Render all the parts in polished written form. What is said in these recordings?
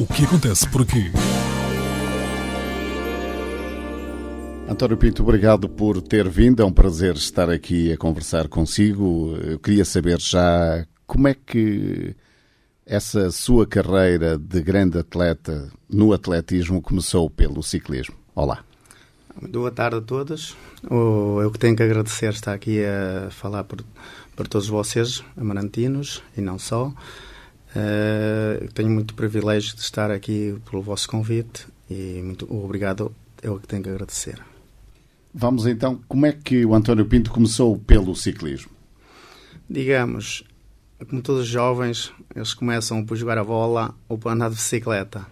O que acontece por aqui? António Pinto, obrigado por ter vindo. É um prazer estar aqui a conversar consigo. Eu queria saber já como é que essa sua carreira de grande atleta no atletismo começou pelo ciclismo. Olá. Boa tarde a todos. Eu que tenho que agradecer estar aqui a falar por todos vocês, amarantinos, e não só. Tenho muito privilégio de estar aqui pelo vosso convite e muito obrigado, eu que tenho que agradecer. Vamos então, como é que o António Pinto começou pelo ciclismo? Digamos, como todos os jovens, eles começam por jogar a bola ou por andar de bicicleta.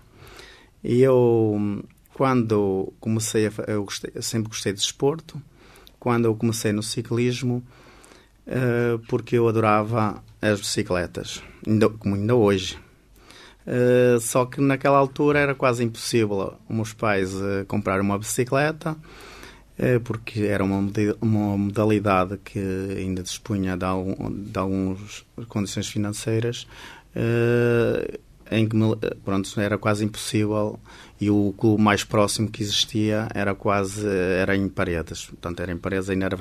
E eu, quando comecei, eu sempre gostei de desporto. Quando eu comecei no ciclismo, porque eu adorava as bicicletas, como ainda hoje. Só que naquela altura era quase impossível os meus pais comprar uma bicicleta, porque era uma modalidade que ainda dispunha de algumas condições financeiras, em que era quase impossível, e o clube mais próximo que existia era em Paredes. Portanto, era em Paredes, ainda era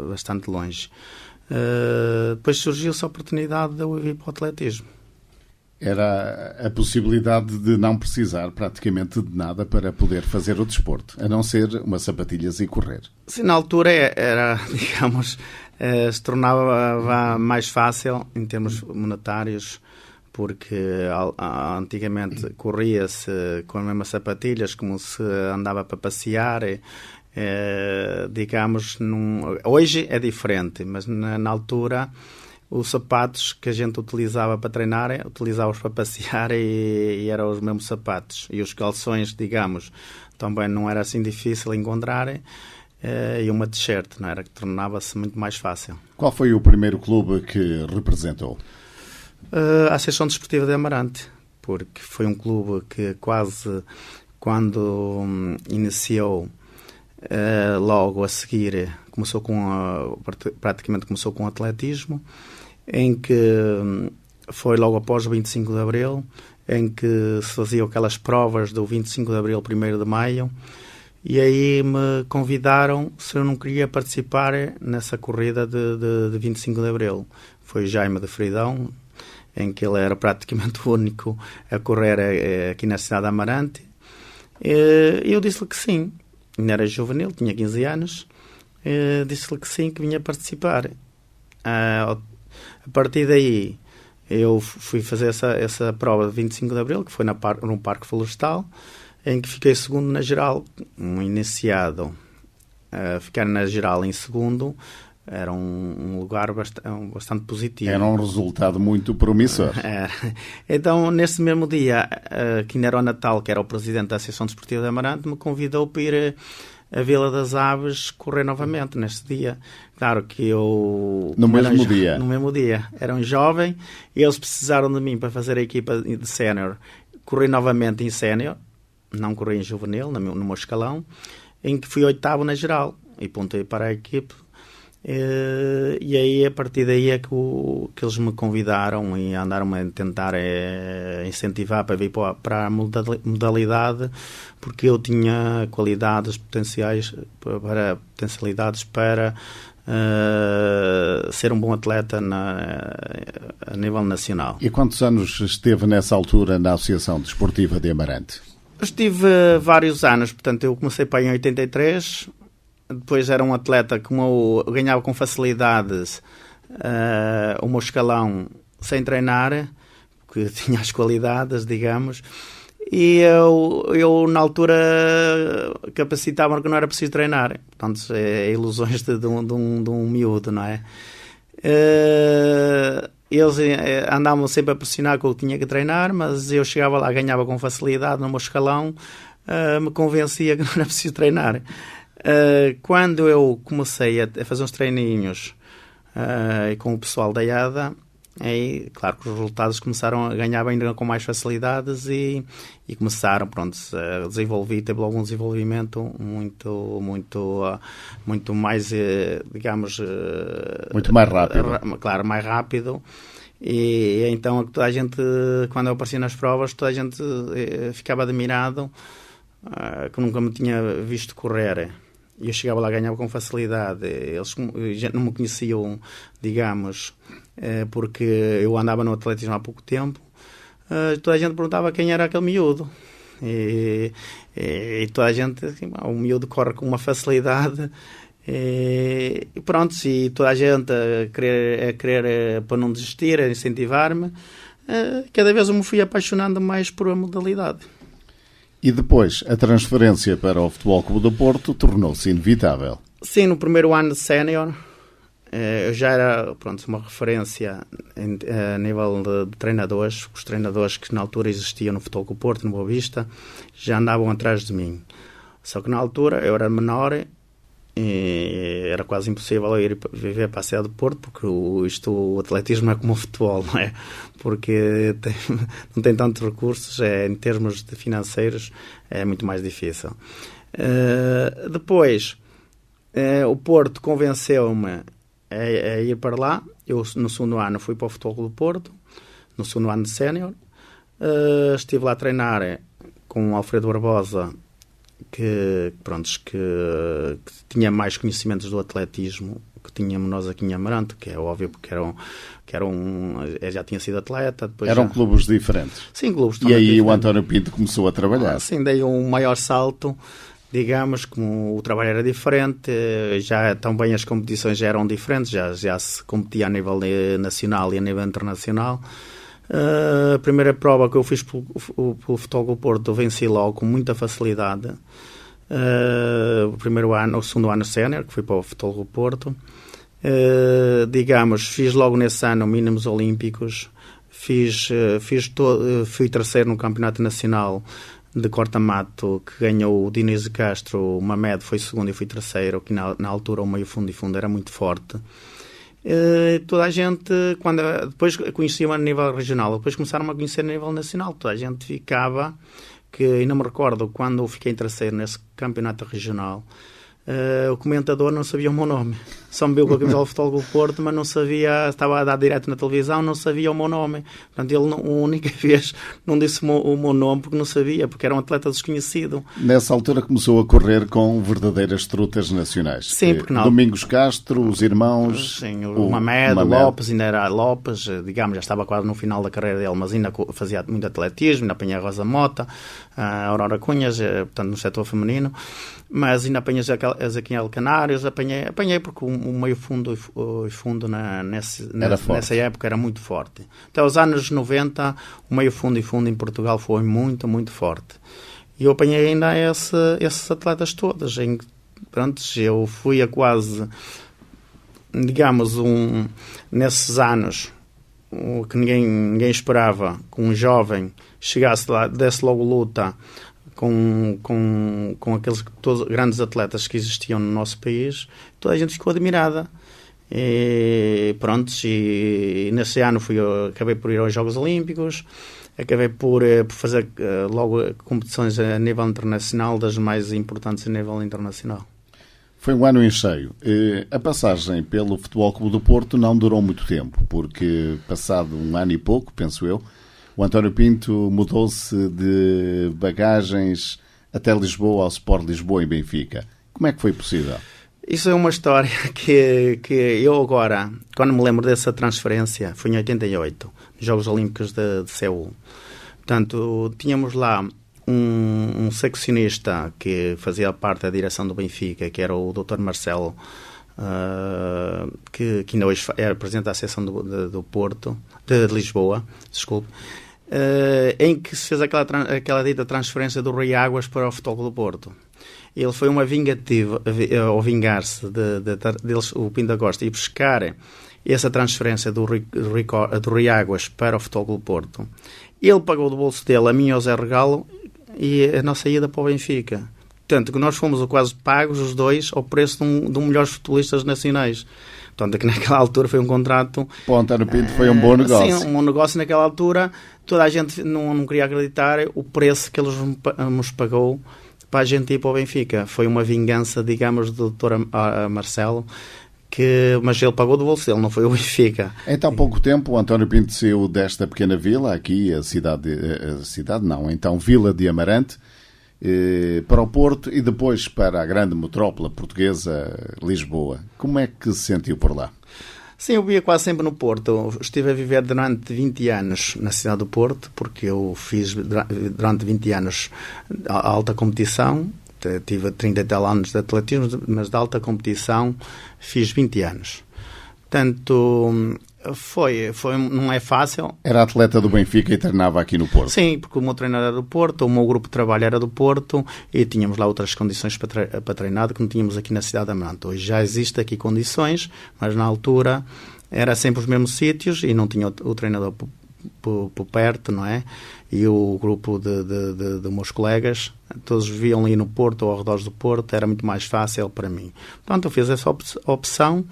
bastante longe. Depois surgiu-se a oportunidade de eu vir para o atletismo. Era a possibilidade de não precisar praticamente de nada para poder fazer o desporto, a não ser umas sapatilhas e correr. Sim, na altura era, digamos, se tornava mais fácil em termos monetários, porque antigamente corria-se com as mesmas sapatilhas como se andava para passear. Digamos, hoje é diferente, mas na altura os sapatos que a gente utilizava para treinar, utilizava-os para passear e eram os mesmos sapatos. E os calções, digamos, também não era assim difícil encontrar, e uma t-shirt, não era, que tornava-se muito mais fácil. Qual foi o primeiro clube que representou? A Associação Desportiva de Amarante, porque foi um clube que quase quando iniciou, logo a seguir praticamente começou com o atletismo, em que foi logo após o 25 de Abril, em que se faziam aquelas provas do 25 de Abril, 1º de Maio, e aí me convidaram se eu não queria participar nessa corrida de 25 de Abril. Foi Jaime de Fridão, em que ele era praticamente o único a correr aqui na cidade de Amarante. Eu disse-lhe que sim. Ainda era juvenil, tinha 15 anos. Disse-lhe que sim, que vinha participar. A partir daí, eu fui fazer essa prova de 25 de Abril, que foi num Parque Florestal, em que fiquei segundo na geral. Um iniciado a ficar na geral em segundo era um lugar bastante positivo. Era um resultado muito promissor. Então, nesse mesmo dia, que ainda era o Natal, que era o presidente da Associação Desportiva de Amarante, me convidou para ir a Vila das Aves correr novamente nesse dia. Claro que eu... No mesmo dia? No mesmo dia. Era um jovem, e eles precisaram de mim para fazer a equipa de sénior. Corri novamente em sénior, não corri em juvenil, no meu escalão, em que fui 8º na geral, e pontei para a equipe. E aí, a partir daí é que eles me convidaram e andaram a tentar incentivar para vir para a modalidade, porque eu tinha potencialidades para ser um bom atleta a nível nacional. E quantos anos esteve nessa altura na Associação Desportiva de Amarante? Eu estive vários anos, portanto eu comecei para em 83. Depois era um atleta como eu ganhava com facilidades o meu escalão sem treinar, porque tinha as qualidades, digamos, e eu na altura capacitava que não era preciso treinar. Portanto, ilusões de um miúdo, não é? Eles andavam sempre a pressionar que eu tinha que treinar, mas eu chegava lá, ganhava com facilidade no meu escalão, me convencia que não era preciso treinar. Quando eu comecei a fazer uns treininhos com o pessoal da IADA, aí, claro que os resultados começaram a ganhar ainda com mais facilidades e começaram, teve logo um desenvolvimento muito mais, digamos... muito mais rápido. Claro, mais rápido. E então toda a gente, quando eu aparecia nas provas, toda a gente ficava admirado, que nunca me tinha visto correr. E eu chegava lá e ganhava com facilidade. Eles já não me conheciam, digamos, porque eu andava no atletismo há pouco tempo. Toda a gente perguntava quem era aquele miúdo. E toda a gente, assim, o miúdo corre com uma facilidade. E pronto, e toda a gente a querer para não desistir, a incentivar-me. Cada vez eu me fui apaixonando mais por a modalidade. E depois, a transferência para o Futebol Clube do Porto tornou-se inevitável. Sim, no primeiro ano de sénior, eu já era, pronto, uma referência a nível de treinadores. Os treinadores que na altura existiam no Futebol Clube do Porto, no Boa Vista, já andavam atrás de mim. Só que na altura eu era menor e era quase impossível eu ir viver para a cidade do Porto, porque o atletismo não é como o futebol, não é? Porque não tem tantos recursos, em termos de financeiros é muito mais difícil. Depois, o Porto convenceu-me a ir para lá. Eu no segundo ano fui para o Futebol Clube do Porto, no segundo ano de sénior. Estive lá a treinar com o Alfredo Barbosa, que tinha mais conhecimentos do atletismo que tínhamos nós aqui em Amarante, que é óbvio, porque já tinha sido atleta. Depois eram clubes diferentes. Sim, clubes. E aí o António Pinto começou a trabalhar. Sim, dei um maior salto, digamos, como o trabalho era diferente, já também as competições já eram diferentes, já se competia a nível nacional e a nível internacional. A primeira prova que eu fiz pelo Futebol Clube do Porto, eu venci logo com muita facilidade. O segundo ano sénior, que fui para o Futebol Clube do Porto. Digamos, fiz logo nesse ano mínimos olímpicos. Fui terceiro no Campeonato Nacional de corta-mato, que ganhou o Diniz Castro. O Mamed foi segundo e fui terceiro, que na altura o meio fundo e fundo era muito forte. Toda a gente, depois conhecia-me a nível regional, depois começaram a conhecer a nível nacional. Toda a gente ficava, que ainda me recordo quando eu fiquei em terceiro nesse campeonato regional, o comentador não sabia o meu nome, só me viu com a camisola do Futebol Clube do Porto, mas não sabia, estava a dar direto na televisão, não sabia o meu nome. Portanto, ele a única vez não disse o meu nome porque não sabia, porque era um atleta desconhecido. Nessa altura começou a correr com verdadeiras trutas nacionais. Sim, porque não. Domingos Castro, os irmãos... Sim, o Mamed, o Lopes, ainda era Lopes, digamos, já estava quase no final da carreira dele, mas ainda fazia muito atletismo, ainda apanhei a Rosa Mota, a Aurora Cunhas, portanto, no setor feminino, mas ainda apanhei a Zequinha Canários, apanhei porque o meio fundo e fundo nessa época era muito forte. Até os anos 90, o meio fundo e fundo em Portugal foi muito, muito forte. E eu apanhei ainda esses atletas todos. Pronto, eu fui a quase, digamos, nesses anos que ninguém esperava que um jovem chegasse lá, desse logo luta com aqueles todos grandes atletas que existiam no nosso país. Toda a gente ficou admirada. E pronto, e nesse ano acabei por ir aos Jogos Olímpicos, acabei por fazer logo competições a nível internacional, das mais importantes a nível internacional. Foi um ano em cheio. A passagem pelo Futebol Clube do Porto não durou muito tempo, porque passado um ano e pouco, penso eu, o António Pinto mudou-se de Bagagens até Lisboa, ao Sport Lisboa, em Benfica. Como é que foi possível? Isso é uma história que eu agora, quando me lembro dessa transferência, foi em 88, nos Jogos Olímpicos de Seul. Portanto, tínhamos lá um seccionista que fazia parte da direção do Benfica, que era o Dr. Marcelo, que ainda hoje é presidente da Associação do Porto, de Lisboa, desculpe, em que se fez aquela dita transferência do Rui Águas para o Futebol do Porto. Ele foi uma vingativa ao vingar-se deles, o Pinto da Costa, e buscar essa transferência do Rui Águas para o Futebol do Porto. Ele pagou do bolso dele, a mim e ao Zé Regalo, e a nossa ida para o Benfica. Portanto, que nós fomos quase pagos os dois ao preço de um dos melhores futebolistas nacionais. Portanto, que naquela altura foi um contrato... Para o António Pinto foi um bom negócio. Sim, um bom negócio naquela altura. Toda a gente não queria acreditar o preço que eles nos pagou para a gente ir para o Benfica. Foi uma vingança, digamos, do Dr. Marcelo, mas ele pagou do bolso dele, não foi o Benfica. Em tão pouco tempo, o António Pinto saiu desta pequena vila, aqui, Vila de Amarante, para o Porto e depois para a grande metrópole portuguesa, Lisboa. Como é que se sentiu por lá? Sim, eu via quase sempre no Porto. Estive a viver durante 20 anos na cidade do Porto, porque eu fiz durante 20 anos a alta competição. Tive 30 e tal anos de atletismo, mas de alta competição fiz 20 anos. Portanto, não é fácil. Era atleta do Benfica e treinava aqui no Porto? Sim, porque o meu treinador era do Porto, o meu grupo de trabalho era do Porto e tínhamos lá outras condições para treinar que não tínhamos aqui na cidade de Amarante. Hoje já existem aqui condições, mas na altura era sempre os mesmos sítios e não tinha o treinador por perto, não é? E o grupo de meus colegas, todos viviam ali no Porto ou ao redor do Porto, era muito mais fácil para mim. Portanto, eu fiz essa opção.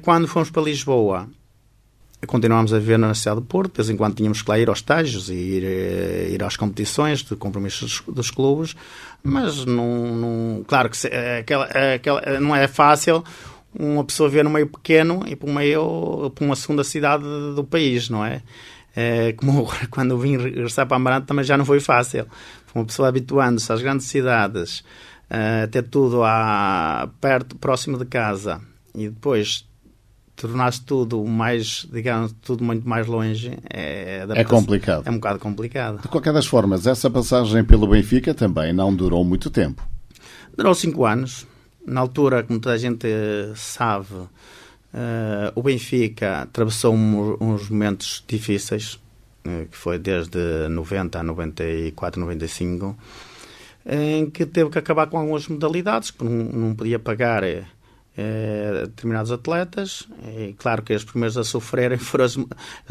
Quando fomos para Lisboa, continuámos a viver na cidade do Porto, de vez em quando tínhamos que lá ir aos estágios e ir às competições de compromissos dos clubes, mas claro que não é fácil uma pessoa viver no meio pequeno e para uma segunda cidade do país, não é? Como quando eu vim regressar para Amarante também já não foi fácil. Uma pessoa habituando-se às grandes cidades, ter tudo próximo de casa e depois tornar-se tudo mais, digamos, tudo muito mais longe, é complicado. É um bocado complicado. De qualquer das formas, essa passagem pelo Benfica também não durou muito tempo. Durou 5 anos. Na altura, como toda a gente sabe, o Benfica atravessou uns momentos difíceis, que foi desde 90 a 94, 95, em que teve que acabar com algumas modalidades, que não podia pagar determinados atletas. E claro que os primeiros a sofrerem foram as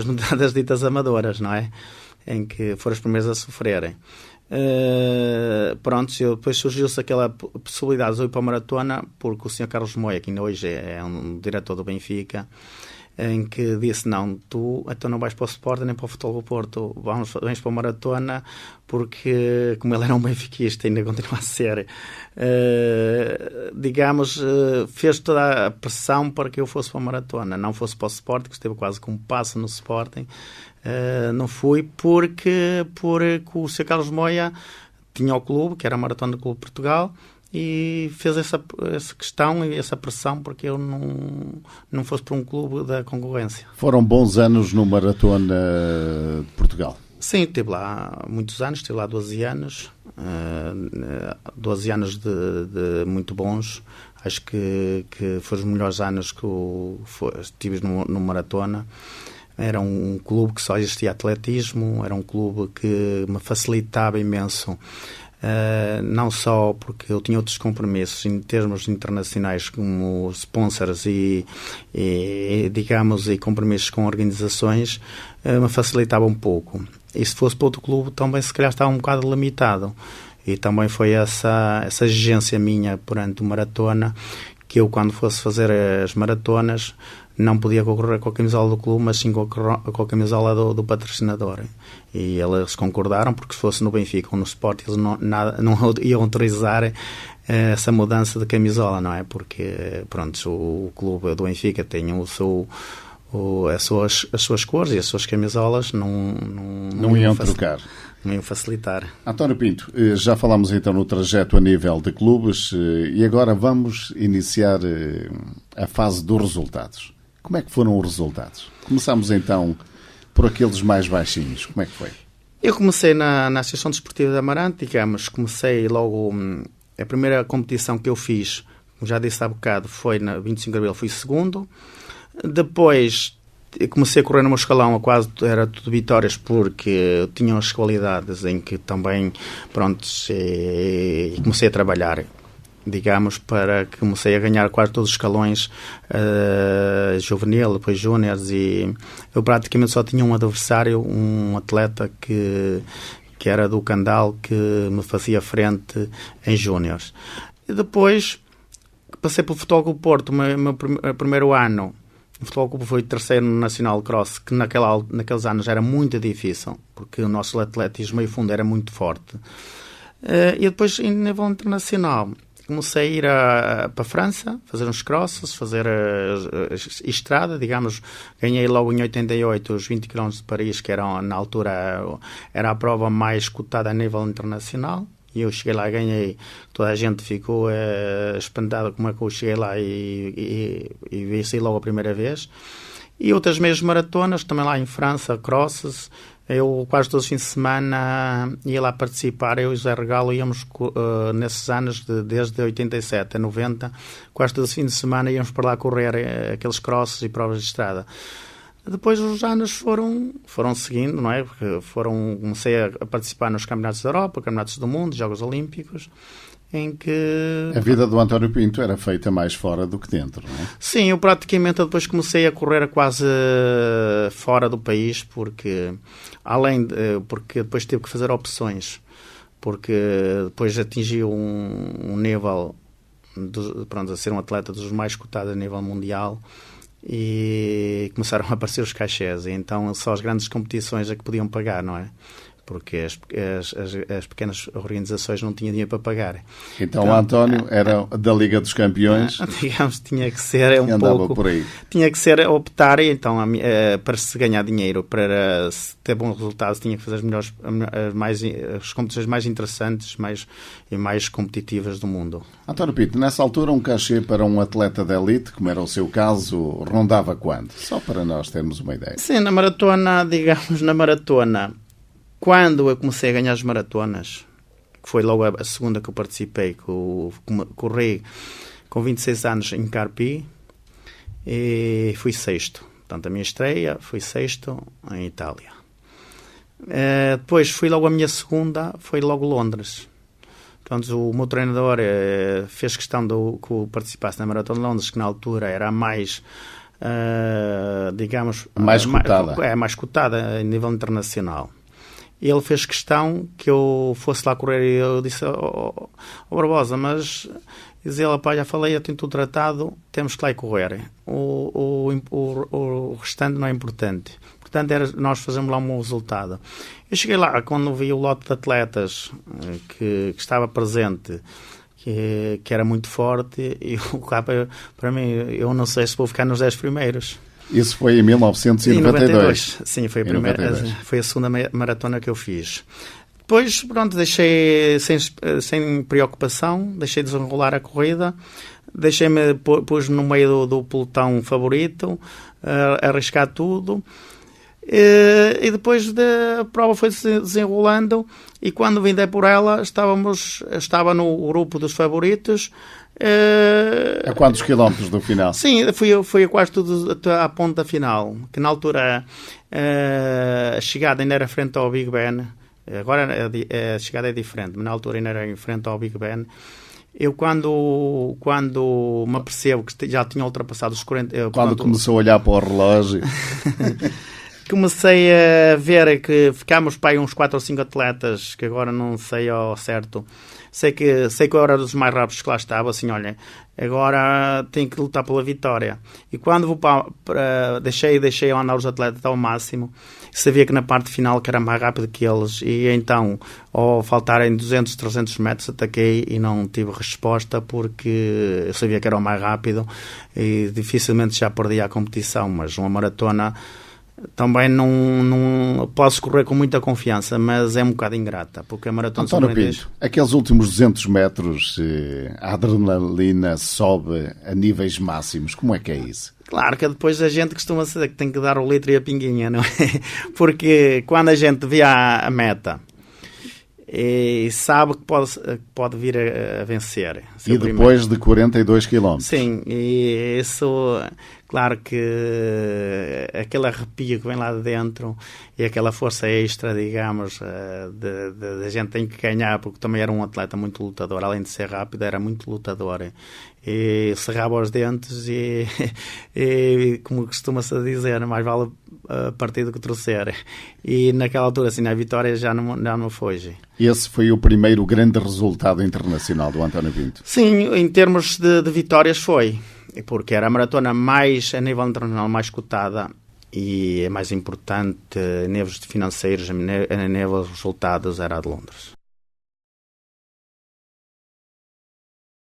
modalidades ditas amadoras, não é? Em que foram os primeiros a sofrerem. Depois surgiu-se aquela possibilidade de eu ir para a maratona, porque o Sr. Carlos Moia, que ainda hoje é um diretor do Benfica, em que disse: não, tu então não vais para o Sporting nem para o Futebol do Porto, vens para a maratona, porque como ele era um benfiquista, ainda continua a ser, fez toda a pressão para que eu fosse para a maratona, não fosse para o Sporting, que esteve quase com um passo no Sporting. Não fui porque o Sr. Carlos Moia tinha o clube, que era a Maratona do Clube de Portugal, e fez essa questão e essa pressão para que eu não fosse para um clube da concorrência. Foram bons anos no Maratona de Portugal? Sim, estive lá muitos anos, estive lá 12 anos, 12 anos de muito bons. Acho que foram os melhores anos que estive no Maratona. Era um clube que só existia atletismo, era um clube que me facilitava imenso, não só porque eu tinha outros compromissos em termos internacionais, como sponsors e compromissos com organizações, me facilitava um pouco. E se fosse para outro clube também se calhar estava um bocado limitado. E também foi essa exigência minha perante o Maratona, que eu, quando fosse fazer as maratonas, não podia concorrer com a camisola do clube, mas sim com a camisola do patrocinador. E eles concordaram, porque se fosse no Benfica ou no Sport, eles não iam autorizar essa mudança de camisola, não é? Porque, pronto, o clube do Benfica tem as suas cores e as suas camisolas não iam trocar. Não iam facilitar. António Pinto, já falámos então no trajeto a nível de clubes e agora vamos iniciar a fase dos resultados. Como é que foram os resultados? Começamos então por aqueles mais baixinhos. Como é que foi? Eu comecei na Associação Desportiva de Amarante, comecei logo. A primeira competição que eu fiz, como já disse há bocado, foi na 25 de Abril, fui segundo. Depois comecei a correr no meu escalão, quase era tudo vitórias, porque tinham as qualidades em que também, comecei a trabalhar, para que comecei a ganhar quase todos os escalões, juvenil, depois júniores, e eu praticamente só tinha um adversário, um atleta que era do Candal, que me fazia frente em júniores. E depois passei pelo Futebol Clube Porto, meu primeiro ano. O Futebol Clube foi terceiro no Nacional Cross, que naqueles anos era muito difícil, porque o nosso atletismo meio fundo era muito forte. E depois, em nível internacional, comecei a ir para a França, fazer uns crosses, fazer estrada, digamos. Ganhei logo em 88 os 20 km de Paris, que era, na altura era a prova mais cotada a nível internacional. E eu cheguei lá e ganhei. Toda a gente ficou espantada como é que eu cheguei lá e venci logo a primeira vez. E outras meias maratonas, também lá em França, crosses. Eu quase todos os fins de semana ia lá participar. Eu e o José Regalo íamos nesses anos, desde 87 a 90, quase todos os fins de semana íamos para lá correr aqueles crosses e provas de estrada. Depois os anos foram seguindo, não é? Porque comecei a participar nos Campeonatos da Europa, Campeonatos do Mundo, Jogos Olímpicos, em que... A vida do António Pinto era feita mais fora do que dentro, não é? Sim, eu praticamente depois comecei a correr quase fora do país, porque depois tive que fazer opções, porque depois atingi um nível, a ser um atleta dos mais cotados a nível mundial, e começaram a aparecer os cachés, e então só as grandes competições é que podiam pagar, não é? Porque as pequenas organizações não tinham dinheiro para pagar. Então o António era da Liga dos Campeões. Digamos, tinha que ser por aí. Tinha que ser optar, então, para se ganhar dinheiro, para se ter bons resultados, tinha que fazer as competições mais interessantes e mais competitivas do mundo. António Pinto, nessa altura um cachê para um atleta de elite, como era o seu caso, rondava quanto? Só para nós termos uma ideia. Sim, na maratona, quando eu comecei a ganhar as maratonas, que foi logo a segunda que eu participei, que eu corri com 26 anos em Carpi, e fui sexto. Portanto, a minha estreia fui sexto em Itália. Depois fui logo a minha segunda, foi logo Londres. Portanto, o meu treinador fez questão que eu participasse na Maratona de Londres, que na altura era a mais... digamos... mais cotada. Mais cotada a nível internacional. E ele fez questão que eu fosse lá correr, e eu disse, Barbosa, mas diz ele, pá, já falei, eu tenho tudo tratado, temos que lá ir correr. O restante não é importante. Portanto, era nós fazermos lá um resultado. Eu cheguei lá, quando vi o lote de atletas que estava presente, que era muito forte, e para mim, eu não sei se vou ficar nos 10 primeiros. Isso foi em 1992. Sim, foi a primeira, foi a segunda maratona que eu fiz. Depois, pronto, deixei sem preocupação, deixei de desenrolar a corrida, pus no meio do pelotão favorito, arriscar tudo. E depois a prova foi se desenrolando, e quando vim por ela estava no grupo dos favoritos. A quantos quilómetros do final? Sim, fui quase tudo até à ponta final, que na altura a chegada ainda era frente ao Big Ben. Agora a chegada é diferente, mas na altura ainda era em frente ao Big Ben. Eu quando me apercebo que já tinha ultrapassado os 40... Quando começou a olhar para o relógio... Comecei a ver que ficámos para aí uns 4 ou 5 atletas, que agora não sei ao certo. Sei que eu era dos mais rápidos que lá estava, assim, olha, agora tenho que lutar pela vitória. E quando vou deixei andar os atletas ao máximo, sabia que na parte final que era mais rápido que eles, e então, ao faltarem 200, 300 metros, ataquei e não tive resposta, porque eu sabia que era o mais rápido e dificilmente já perdia a competição, mas uma maratona... Também não posso correr com muita confiança, mas é um bocado ingrata, porque a maratona... António Pinto, aqueles últimos 200 metros, a adrenalina sobe a níveis máximos. Como é que é isso? Claro que depois a gente costuma dizer que tem que dar o litro e a pinguinha, não é? Porque quando a gente vê a meta e sabe que pode vir a vencer. E depois de 42 km. Sim, e isso... Claro que aquele arrepio que vem lá de dentro e aquela força extra, digamos, a gente tem que ganhar, porque também era um atleta muito lutador, além de ser rápido, era muito lutador. E cerrava os dentes e como costuma-se dizer, mais vale partir do que torcer. E naquela altura, assim, a vitória já não foge. Esse foi o primeiro grande resultado internacional do António Pinto? Sim, em termos de vitórias foi. Porque era a maratona mais, a nível internacional, mais cotada e a mais importante, a níveis financeiros, a nível de resultados, era a de Londres.